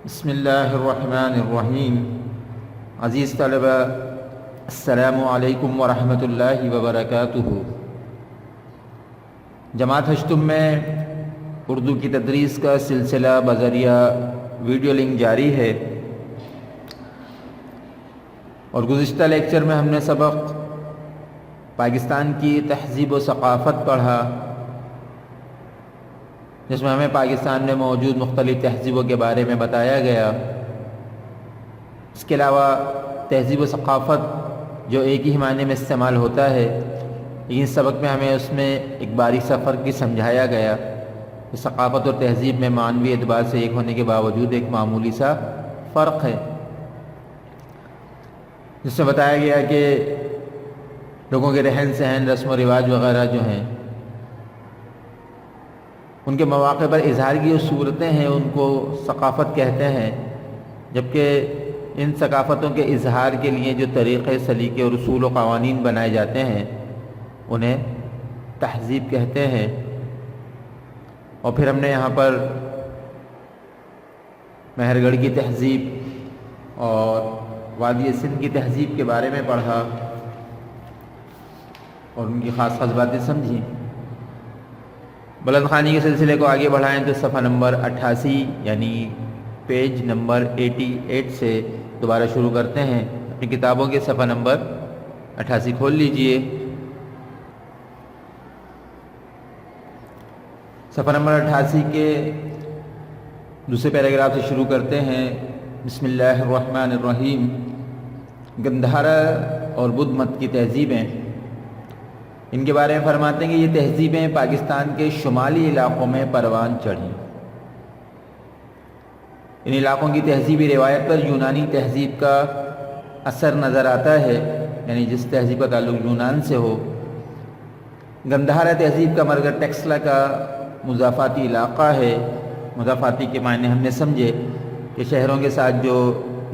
بسم اللہ الرحمن الرحیم۔ عزیز طلبہ، السلام علیکم ورحمۃ اللہ وبرکاتہ۔ جماعت ہشتم میں اردو کی تدریس کا سلسلہ بذریعہ ویڈیو لنک جاری ہے، اور گزشتہ لیکچر میں ہم نے سبق پاکستان کی تہذیب و ثقافت پڑھا، جس میں ہمیں پاکستان میں موجود مختلف تہذیبوں کے بارے میں بتایا گیا۔ اس کے علاوہ تہذیب و ثقافت جو ایک ہی معنی میں استعمال ہوتا ہے، لیکن اس سبق میں ہمیں اس میں ایک باریک سا فرق بھی سمجھایا گیا کہ ثقافت اور تہذیب میں معنوی اعتبار سے ایک ہونے کے باوجود ایک معمولی سا فرق ہے، جس میں بتایا گیا کہ لوگوں کے رہن سہن، رسم و رواج وغیرہ جو ہیں، ان کے مواقع پر اظہار کی جو صورتیں ہیں ان کو ثقافت کہتے ہیں، جبکہ ان ثقافتوں کے اظہار کے لیے جو طریقے، سلیقے اور اصول و قوانین بنائے جاتے ہیں انہیں تہذیب کہتے ہیں۔ اور پھر ہم نے یہاں پر مہر گڑھ کی تہذیب اور وادی سندھ کی تہذیب کے بارے میں پڑھا اور ان کی خاص خاص باتیں سمجھی۔ بلند خوانی کے سلسلے کو آگے بڑھائیں تو صفحہ نمبر 88 یعنی پیج نمبر 88 سے دوبارہ شروع کرتے ہیں۔ اپنی کتابوں کے صفحہ نمبر 88 کھول لیجئے۔ صفحہ نمبر 88 کے دوسرے پیراگراف سے شروع کرتے ہیں۔ بسم اللہ الرحمن الرحیم۔ گندھارا اور بدھ مت کی تہذیبیں، ان کے بارے میں فرماتے ہیں کہ یہ تہذیبیں پاکستان کے شمالی علاقوں میں پروان چڑھیں۔ ان علاقوں کی تہذیبی روایت پر یونانی تہذیب کا اثر نظر آتا ہے، یعنی جس تہذیب کا تعلق یونان سے ہو۔ گندھارا تہذیب کا مرکز ٹیکسلا کا مضافاتی علاقہ ہے۔ مضافاتی کے معنی ہم نے سمجھے کہ شہروں کے ساتھ جو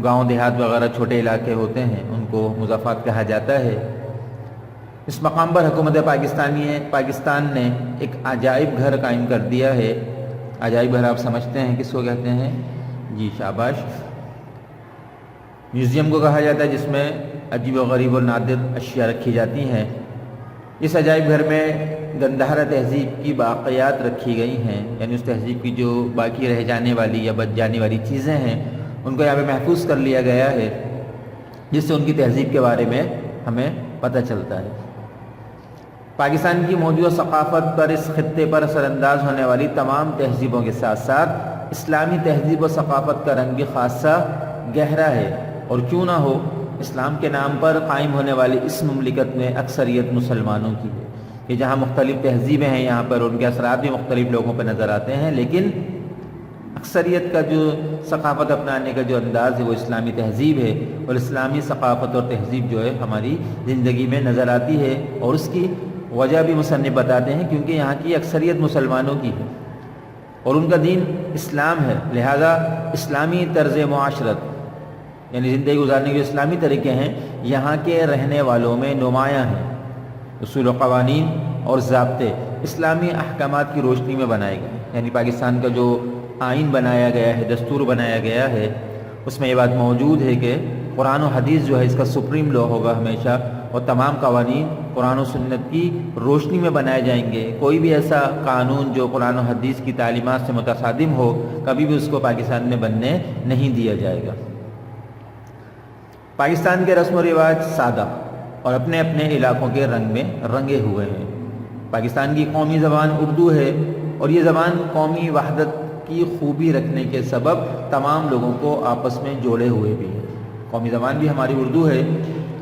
گاؤں دیہات وغیرہ چھوٹے علاقے ہوتے ہیں ان کو مضافات کہا جاتا ہے۔ اس مقام پر حکومت پاکستان نے ایک عجائب گھر قائم کر دیا ہے۔ عجائب گھر آپ سمجھتے ہیں کس کو کہتے ہیں؟ جی شاباش، میوزیم کو کہا جاتا ہے، جس میں عجیب و غریب اور نادر اشیاء رکھی جاتی ہیں۔ اس عجائب گھر میں گندھارا تہذیب کی باقیات رکھی گئی ہیں، یعنی اس تہذیب کی جو باقی رہ جانے والی یا بچ جانے والی چیزیں ہیں ان کو یہاں پہ محفوظ کر لیا گیا ہے، جس سے ان کی تہذیب کے بارے میں ہمیں پتہ چلتا ہے۔ پاکستان کی موجودہ ثقافت پر اس خطے پر اثر انداز ہونے والی تمام تہذیبوں کے ساتھ ساتھ اسلامی تہذیب و ثقافت کا رنگ خاصہ گہرا ہے، اور کیوں نہ ہو، اسلام کے نام پر قائم ہونے والی اس مملکت میں اکثریت مسلمانوں کی ہے کہ جہاں مختلف تہذیبیں ہیں، یہاں پر ان کے اثرات بھی مختلف لوگوں پہ نظر آتے ہیں، لیکن اکثریت کا جو ثقافت اپنانے کا جو انداز ہے وہ اسلامی تہذیب ہے، اور اسلامی ثقافت اور تہذیب جو ہے ہماری زندگی میں نظر آتی ہے، اور اس کی وجہ بھی مصنف بتاتے ہیں کیونکہ یہاں کی اکثریت مسلمانوں کی ہے اور ان کا دین اسلام ہے، لہذا اسلامی طرز معاشرت یعنی زندگی گزارنے کے جو اسلامی طریقے ہیں یہاں کے رہنے والوں میں نمایاں ہیں۔ اصول و قوانین اور ضابطے اسلامی احکامات کی روشنی میں بنائے گئے، یعنی پاکستان کا جو آئین بنایا گیا ہے، دستور بنایا گیا ہے، اس میں یہ بات موجود ہے کہ قرآن و حدیث جو ہے اس کا سپریم لا ہوگا ہمیشہ، اور تمام قوانین قرآن و سنت کی روشنی میں بنائے جائیں گے۔ کوئی بھی ایسا قانون جو قرآن و حدیث کی تعلیمات سے متصادم ہو کبھی بھی اس کو پاکستان میں بننے نہیں دیا جائے گا۔ پاکستان کے رسم و رواج سادہ اور اپنے اپنے علاقوں کے رنگ میں رنگے ہوئے ہیں۔ پاکستان کی قومی زبان اردو ہے، اور یہ زبان قومی وحدت کی خوبی رکھنے کے سبب تمام لوگوں کو آپس میں جوڑے ہوئے بھی ہے۔ قومی زبان بھی ہماری اردو ہے،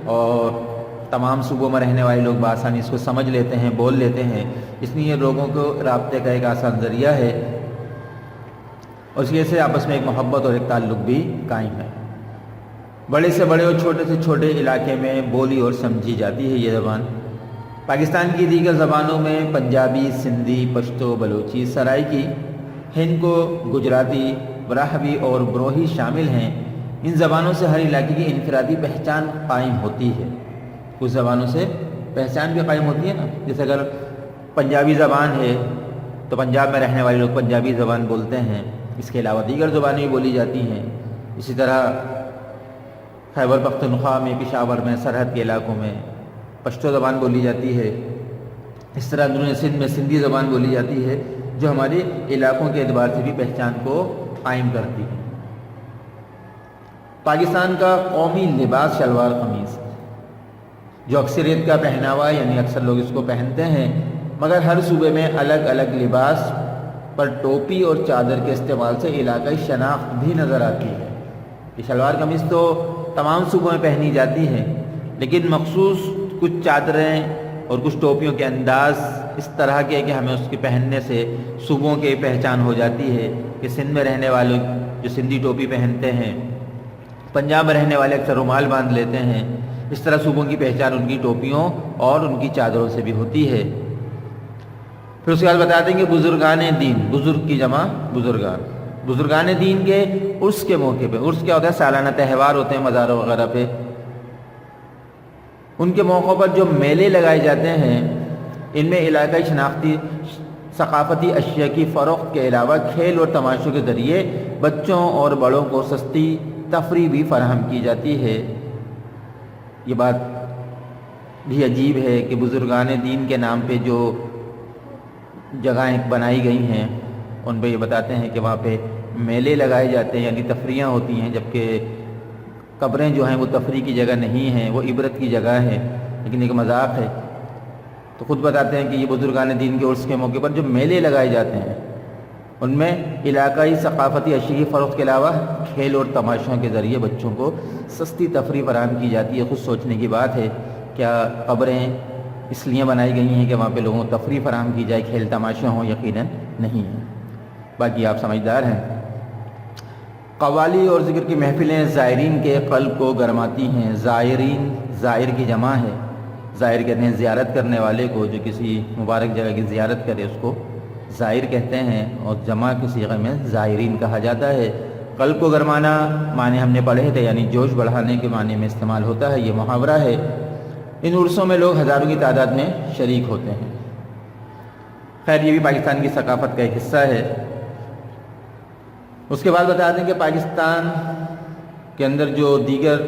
اور تمام صوبوں میں رہنے والے لوگ بآسانی اس کو سمجھ لیتے ہیں، بول لیتے ہیں، اس لیے یہ لوگوں کو رابطے کا ایک آسان ذریعہ ہے، اور اس لیے سے آپس میں ایک محبت اور ایک تعلق بھی قائم ہے۔ بڑے سے بڑے اور چھوٹے سے چھوٹے علاقے میں بولی اور سمجھی جاتی ہے یہ زبان۔ پاکستان کی دیگر زبانوں میں پنجابی، سندھی، پشتو، بلوچی، سرائکی، ہند کو گجراتی، براہوی اور بروہی شامل ہیں۔ ان زبانوں سے ہر علاقے کی انفرادی پہچان قائم ہوتی ہے۔ کچھ زبانوں سے پہچان بھی قائم ہوتی ہے نا، جیسے اگر پنجابی زبان ہے تو پنجاب میں رہنے والے لوگ پنجابی زبان بولتے ہیں، اس کے علاوہ دیگر زبانیں بھی بولی جاتی ہیں۔ اسی طرح خیبر پختونخوا میں، پشاور میں، سرحد کے علاقوں میں پشتو زبان بولی جاتی ہے۔ اس طرح اندرون سندھ میں سندھی زبان بولی جاتی ہے، جو ہمارے علاقوں کے اعتبار سے بھی پہچان کو قائم کرتی ہے۔ پاکستان کا قومی لباس شلوار قمیض ہے، جو اکثریت کا پہناوا، یعنی اکثر لوگ اس کو پہنتے ہیں، مگر ہر صوبے میں الگ الگ لباس پر ٹوپی اور چادر کے استعمال سے علاقائی شناخت بھی نظر آتی ہے۔ یہ شلوار قمیض تو تمام صوبوں میں پہنی جاتی ہیں، لیکن مخصوص کچھ چادریں اور کچھ ٹوپیوں کے انداز اس طرح کے کہ ہمیں اس کے پہننے سے صوبوں کی پہچان ہو جاتی ہے کہ سندھ میں رہنے والوں جو سندھی ٹوپی پہنتے ہیں، پنجاب میں رہنے والے اکثر رومال باندھ لیتے ہیں۔ اس طرح صوبوں کی پہچان ان کی ٹوپیوں اور ان کی چادروں سے بھی ہوتی ہے۔ پھر اس کے بعد بتا دیں کہ بزرگان دین، بزرگ کی جمع بزرگان، بزرگان دین کے عرس کے موقع پہ، عرس کیا ہوتا ہے؟ سالانہ تہوار ہوتے ہیں مزاروں وغیرہ پہ، ان کے موقعوں پر جو میلے لگائے جاتے ہیں، ان میں علاقائی شناختی ثقافتی اشیاء کی فروخت کے علاوہ کھیل اور تماشوں کے ذریعے بچوں اور بڑوں کو سستی تفریح بھی فراہم کی جاتی ہے۔ یہ بات بھی عجیب ہے کہ بزرگان دین کے نام پہ جو جگہیں بنائی گئی ہیں، ان پہ یہ بتاتے ہیں کہ وہاں پہ میلے لگائے جاتے ہیں، یعنی تفریحاں ہوتی ہیں، جبکہ قبریں جو ہیں وہ تفریح کی جگہ نہیں ہیں، وہ عبرت کی جگہ ہے، لیکن ایک مذاق ہے۔ تو خود بتاتے ہیں کہ یہ بزرگان دین کے عرس کے موقع پر جو میلے لگائے جاتے ہیں، ان میں علاقائی ثقافتی اشیاء کی فروخت کے علاوہ کھیل اور تماشوں کے ذریعے بچوں کو سستی تفریح فراہم کی جاتی ہے۔ خود سوچنے کی بات ہے، کیا قبریں اس لیے بنائی گئی ہیں کہ وہاں پہ لوگوں کو تفریح فراہم کی جائے، کھیل تماشے ہوں؟ یقیناً نہیں ہیں۔ باقی آپ سمجھدار ہیں۔ قوالی اور ذکر کی محفلیں زائرین کے قلب کو گرماتی ہیں۔ زائرین، زائر کی جمع ہے، زائر کہتے ہیں زیارت کرنے والے کو، جو کسی مبارک جگہ کی زیارت کرے اس کو زائر کہتے ہیں، اور جمع کے صیغے میں زائرین کہا جاتا ہے۔ قلب کو گرمانا معنی ہم نے پڑھے تھے، یعنی جوش بڑھانے کے معنی میں استعمال ہوتا ہے، یہ محاورہ ہے۔ ان عرصوں میں لوگ ہزاروں کی تعداد میں شریک ہوتے ہیں۔ خیر، یہ بھی پاکستان کی ثقافت کا ایک حصہ ہے۔ اس کے بعد بتا دیں کہ پاکستان کے اندر جو دیگر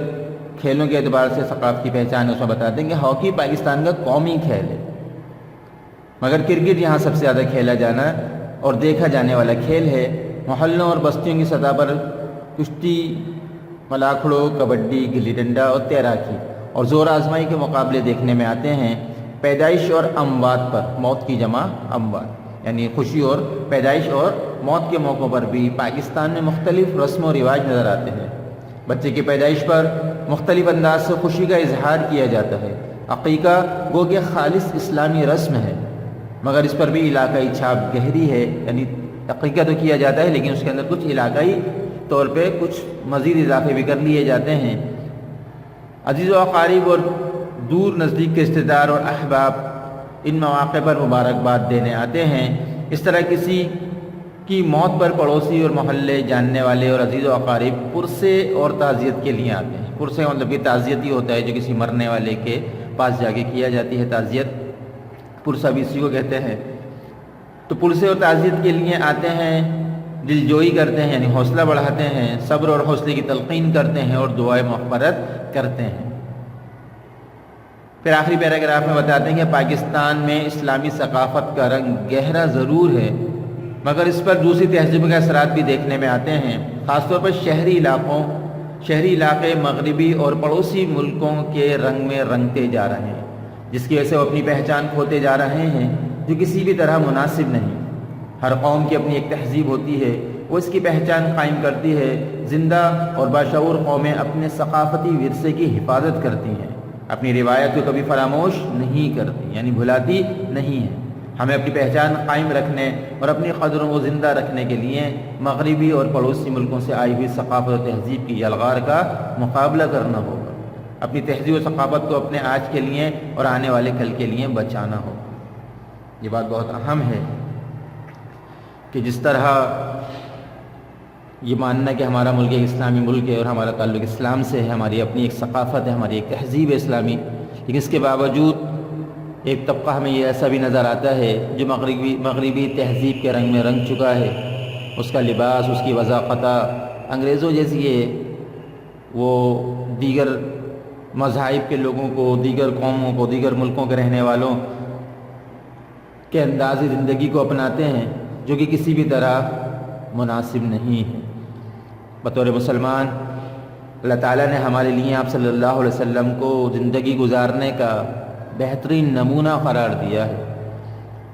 کھیلوں کے اعتبار سے ثقافتی پہچان ہے، اس میں بتا دیں کہ ہاکی پاکستان کا قومی کھیل ہے، مگر کرکٹ یہاں سب سے زیادہ کھیلا جانا اور دیکھا جانے والا کھیل ہے۔ محلوں اور بستیوں کی سطح پر کشتی، ملاکھڑو، کبڈی، گلی ڈنڈا اور تیراکی اور زور آزمائی کے مقابلے دیکھنے میں آتے ہیں۔ پیدائش اور اموات پر، موت کی جمع اموات، یعنی خوشی اور پیدائش اور موت کے موقعوں پر بھی پاکستان میں مختلف رسم و رواج نظر آتے ہیں۔ بچے کی پیدائش پر مختلف انداز سے خوشی کا اظہار کیا جاتا ہے۔ عقیقہ گو کہ خالص اسلامی رسم ہے، مگر اس پر بھی علاقائی چھاپ گہری ہے، یعنی عقیقہ تو کیا جاتا ہے لیکن اس کے اندر کچھ علاقائی طور پہ کچھ مزید اضافے بھی کر لیے جاتے ہیں۔ عزیز و اقارب اور دور نزدیک کے رشتہ دار اور احباب ان مواقع پر مبارکباد دینے آتے ہیں۔ اس طرح کسی کی موت پر پڑوسی اور محلے، جاننے والے اور عزیز و اقارب پرسے اور تعزیت کے لیے آتے ہیں۔ پرسے مطلب کہ تعزیت ہی ہوتا ہے جو کسی مرنے والے کے پاس جا کے کیا جاتی ہے، تعزیت پرسہ بھی اسی کو کہتے ہیں۔ تو پرسے اور تعزیت کے لیے آتے ہیں، دل جوئی کرتے ہیں، یعنی حوصلہ بڑھاتے ہیں، صبر اور حوصلے کی تلقین کرتے ہیں اور دعائے مغفرت کرتے ہیں۔ پھر آخری پیراگراف میں بتاتے ہیں کہ پاکستان میں اسلامی ثقافت کا رنگ گہرا ضرور ہے، مگر اس پر دوسری تہذیبوں کے اثرات بھی دیکھنے میں آتے ہیں، خاص طور پر شہری علاقے مغربی اور پڑوسی ملکوں کے رنگ میں رنگتے جا رہے ہیں، جس کی وجہ سے وہ اپنی پہچان کھوتے جا رہے ہیں، جو کسی بھی طرح مناسب نہیں۔ ہر قوم کی اپنی ایک تہذیب ہوتی ہے، وہ اس کی پہچان قائم کرتی ہے۔ زندہ اور باشعور قومیں اپنے ثقافتی ورثے کی حفاظت کرتی ہیں، اپنی روایت کو کبھی فراموش نہیں کرتی، یعنی بھلاتی نہیں ہیں۔ ہمیں اپنی پہچان قائم رکھنے اور اپنی قدروں کو زندہ رکھنے کے لیے مغربی اور پڑوسی ملکوں سے آئی ہوئی ثقافت و تہذیب کی یلغار کا مقابلہ کرنا ہوگا۔ اپنی تہذیب و ثقافت کو اپنے آج کے لیے اور آنے والے کل کے لیے بچانا ہوگا۔ یہ بات بہت اہم ہے کہ جس طرح یہ ماننا کہ ہمارا ملک ایک اسلامی ملک ہے اور ہمارا تعلق اسلام سے ہے، ہماری اپنی ایک ثقافت ہے، ہماری ایک تہذیب ہے اسلامی، لیکن اس کے باوجود ایک طبقہ ہمیں یہ ایسا بھی نظر آتا ہے جو مغربی تہذیب کے رنگ میں رنگ چکا ہے، اس کا لباس، اس کی وضاقت انگریزوں جیسی ہے، وہ دیگر مذاہب کے لوگوں کو، دیگر قوموں کو، دیگر ملکوں کے رہنے والوں کے انداز زندگی کو اپناتے ہیں جو کہ کسی بھی طرح مناسب نہیں ہے۔ بطور مسلمان اللہ تعالیٰ نے ہمارے لیے آپ صلی اللہ علیہ وسلم کو زندگی گزارنے کا بہترین نمونہ قرار دیا ہے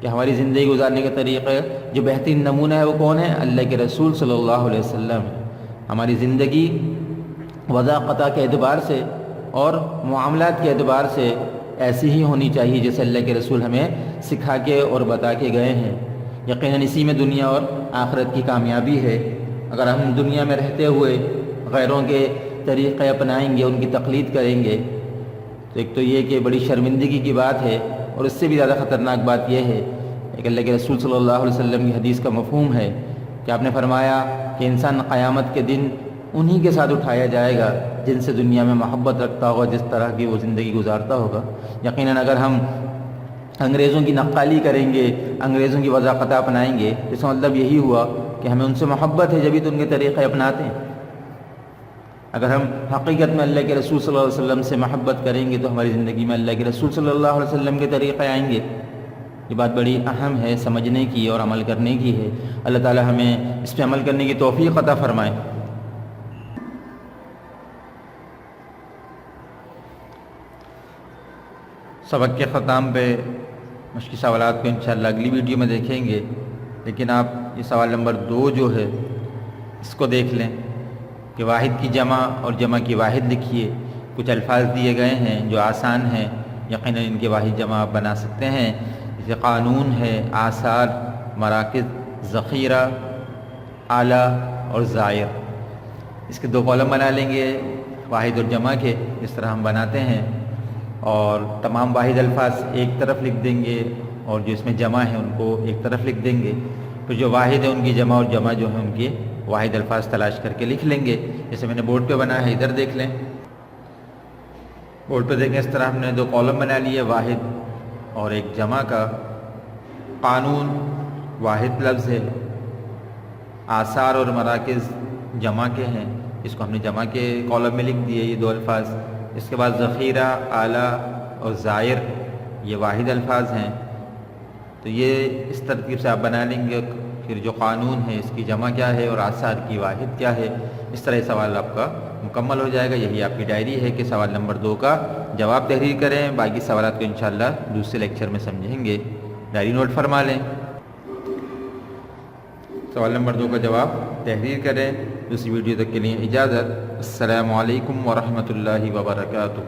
کہ ہماری زندگی گزارنے کے طریقے جو بہترین نمونہ ہے وہ کون ہے؟ اللہ کے رسول صلی اللہ علیہ وسلم ہے۔ ہماری زندگی وضاقت کے اعتبار سے اور معاملات کے اعتبار سے ایسی ہی ہونی چاہیے جیسے اللہ کے رسول ہمیں سکھا کے اور بتا کے گئے ہیں۔ یقیناً اسی میں دنیا اور آخرت کی کامیابی ہے۔ اگر ہم دنیا میں رہتے ہوئے غیروں کے طریقے اپنائیں گے، ان کی تقلید کریں گے، تو ایک تو یہ کہ بڑی شرمندگی کی بات ہے، اور اس سے بھی زیادہ خطرناک بات یہ ہے کہ اللہ کے رسول صلی اللہ علیہ وسلم کی حدیث کا مفہوم ہے کہ آپ نے فرمایا کہ انسان قیامت کے دن انہی کے ساتھ اٹھایا جائے گا جن سے دنیا میں محبت رکھتا ہوگا، جس طرح کی وہ زندگی گزارتا ہوگا۔ یقیناً اگر ہم انگریزوں کی نقالی کریں گے، انگریزوں کی وضاقت اپنائیں گے، اس کا مطلب یہی ہوا کہ ہمیں ان سے محبت ہے، جبھی تو ان کے طریقے اپناتے ہیں۔ اگر ہم حقیقت میں اللہ کے رسول صلی اللہ علیہ وسلم سے محبت کریں گے تو ہماری زندگی میں اللہ کے رسول صلی اللہ علیہ وسلم کے طریقے آئیں گے۔ یہ بات بڑی اہم ہے، سمجھنے کی اور عمل کرنے کی ہے۔ اللہ تعالی ہمیں اس پہ عمل کرنے کی توفیق عطا فرمائے۔ سبق کے ختام پہ مشکل سوالات کو انشاءاللہ اگلی ویڈیو میں دیکھیں گے، لیکن آپ یہ سوال نمبر 2 جو ہے اس کو دیکھ لیں کہ واحد کی جمع اور جمع کی واحد لکھیے۔ کچھ الفاظ دیے گئے ہیں جو آسان ہیں، یقیناً ان کے واحد جمع آپ بنا سکتے ہیں، جیسے قانون ہے، آثار، مراکز، ذخیرہ، آلہ اور زائر۔ اس کے 2 کالم بنا لیں گے واحد اور جمع کے، اس طرح ہم بناتے ہیں، اور تمام واحد الفاظ ایک طرف لکھ دیں گے اور جو اس میں جمع ہے ان کو ایک طرف لکھ دیں گے۔ پھر جو واحد ہے ان کی جمع اور جمع جو ہے ان کے واحد الفاظ تلاش کر کے لکھ لیں گے، جیسے میں نے بورڈ پہ بنا ہے، ادھر دیکھ لیں۔ بورڈ پہ دیکھیں، اس طرح ہم نے 2 کالم بنا لیے، واحد اور ایک جمع کا۔ قانون واحد لفظ ہے، آثار اور مراکز جمع کے ہیں، اس کو ہم نے جمع کے کالم میں لکھ دیے یہ 2 الفاظ۔ اس کے بعد ذخیرہ، آلہ اور زائر یہ واحد الفاظ ہیں، تو یہ اس ترتیب سے آپ بنا لیں گے۔ پھر جو قانون ہے اس کی جمع کیا ہے اور آثار کی واحد کیا ہے، اس طرح یہ سوال آپ کا مکمل ہو جائے گا۔ یہی آپ کی ڈائری ہے کہ سوال نمبر 2 کا جواب تحریر کریں، باقی سوالات کو انشاءاللہ دوسرے لیکچر میں سمجھیں گے۔ ڈائری نوٹ فرما لیں، سوال نمبر 2 کا جواب تحریر کریں۔ دوسری ویڈیو تک کے لیے اجازت۔ السلام علیکم ورحمۃ اللہ وبرکاتہ۔